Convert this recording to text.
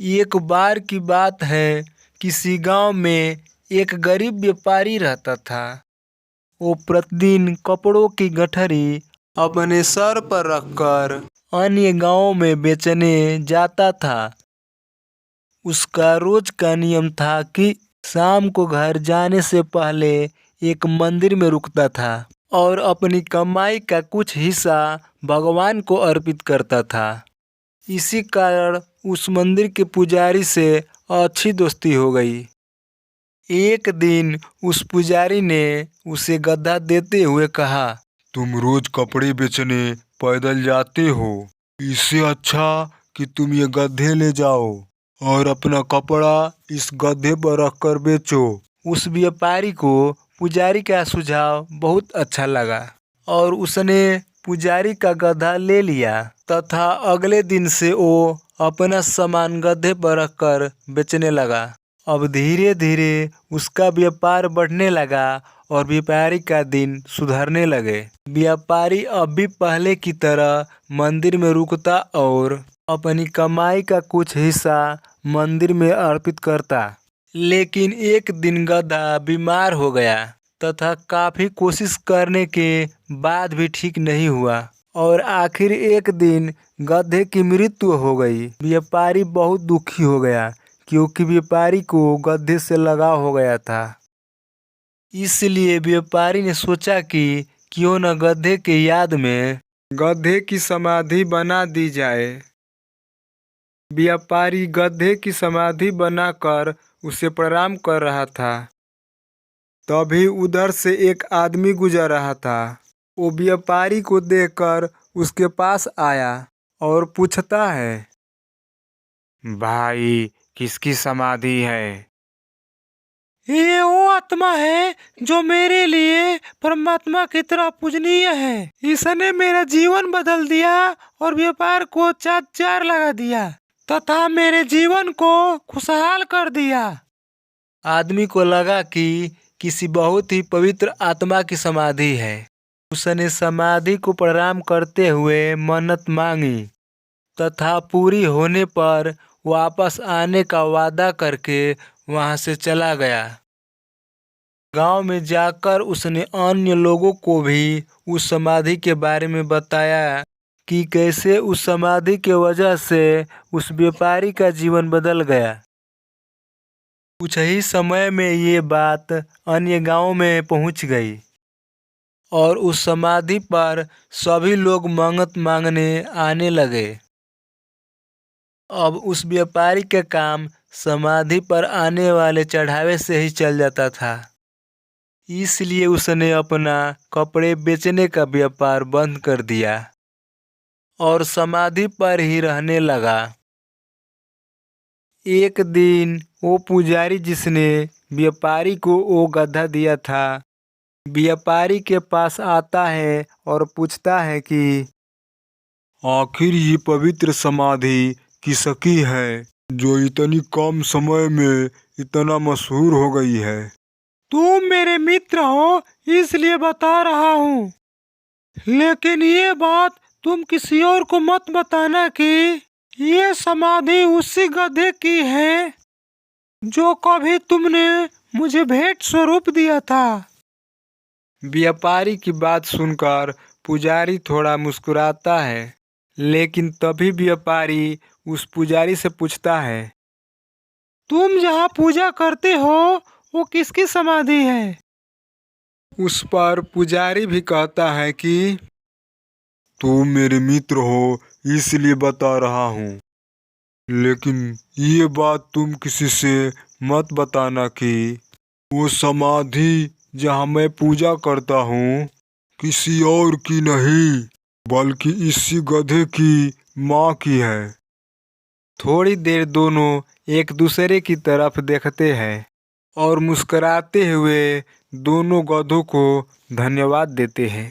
एक बार की बात है, किसी गांव में एक गरीब व्यापारी रहता था। वो प्रतिदिन कपड़ों की गठरी अपने सर पर रखकर अन्य गांवों में बेचने जाता था। उसका रोज का नियम था कि शाम को घर जाने से पहले एक मंदिर में रुकता था और अपनी कमाई का कुछ हिस्सा भगवान को अर्पित करता था। इसी कारण उस मंदिर के पुजारी से अच्छी दोस्ती हो गई। एक दिन उस पुजारी ने उसे गधा देते हुए कहा, तुम रोज कपड़े बेचने पैदल जाते हो, इससे अच्छा कि तुम ये गधे ले जाओ और अपना कपड़ा इस गधे पर रखकर बेचो। उस व्यापारी को पुजारी का सुझाव बहुत अच्छा लगा और उसने पुजारी का गधा ले लिया तथा अगले दिन से वो अपना सामान गधे पर रखकर बेचने लगा। अब धीरे धीरे उसका व्यापार बढ़ने लगा और व्यापारी का दिन सुधरने लगे। व्यापारी अब भी पहले की तरह मंदिर में रुकता और अपनी कमाई का कुछ हिस्सा मंदिर में अर्पित करता। लेकिन एक दिन गधा बीमार हो गया तथा काफी कोशिश करने के बाद भी ठीक नहीं हुआ और आखिर एक दिन गधे की मृत्यु हो गई। व्यापारी बहुत दुखी हो गया क्योंकि व्यापारी को गधे से लगाव हो गया था। इसलिए व्यापारी ने सोचा कि क्यों न गधे के याद में गधे की समाधि बना दी जाए। व्यापारी गधे की समाधि बनाकर उसे प्रणाम कर रहा था। तभी उधर से एक आदमी गुजर रहा था। वो व्यापारी को देखकर उसके पास आया और पूछता है, भाई किसकी समाधि है? ये वो आत्मा है जो मेरे लिए परमात्मा की तरह पूजनीय है। इसने मेरा जीवन बदल दिया और व्यापार को चार लगा दिया तथा मेरे जीवन को खुशहाल कर दिया। आदमी को लगा कि किसी बहुत ही पवित्र आत्मा की समाधि है। उसने समाधि को प्रणाम करते हुए मन्नत मांगी तथा पूरी होने पर वापस आने का वादा करके वहां से चला गया। गांव में जाकर उसने अन्य लोगों को भी उस समाधि के बारे में बताया कि कैसे उस समाधि के वजह से उस व्यापारी का जीवन बदल गया। कुछ ही समय में ये बात अन्य गांवों में पहुंच गई और उस समाधि पर सभी लोग मन्नत मांगने आने लगे। अब उस व्यापारी का काम समाधि पर आने वाले चढ़ावे से ही चल जाता था। इसलिए उसने अपना कपड़े बेचने का व्यापार बंद कर दिया और समाधि पर ही रहने लगा। एक दिन वो पुजारी जिसने व्यापारी को वो गधा दिया था, व्यापारी के पास आता है और पूछता है कि आखिर ये पवित्र समाधि किसकी है जो इतनी कम समय में इतना मशहूर हो गई है? तुम मेरे मित्र हो इसलिए बता रहा हूँ, लेकिन ये बात तुम किसी और को मत बताना कि ये समाधि उसी गधे की है जो कभी तुमने मुझे भेंट स्वरूप दिया था। व्यापारी की बात सुनकर पुजारी थोड़ा मुस्कुराता है, लेकिन तभी व्यापारी उस पुजारी से पूछता है, तुम जहाँ पूजा करते हो वो किसकी समाधि है? उस पर पुजारी भी कहता है कि तुम मेरे मित्र हो इसलिए बता रहा हूँ, लेकिन ये बात तुम किसी से मत बताना कि वो समाधि जहाँ मैं पूजा करता हूँ किसी और की नहीं बल्कि इसी गधे की माँ की है। थोड़ी देर दोनों एक दूसरे की तरफ देखते हैं और मुस्कुराते हुए दोनों गधों को धन्यवाद देते हैं।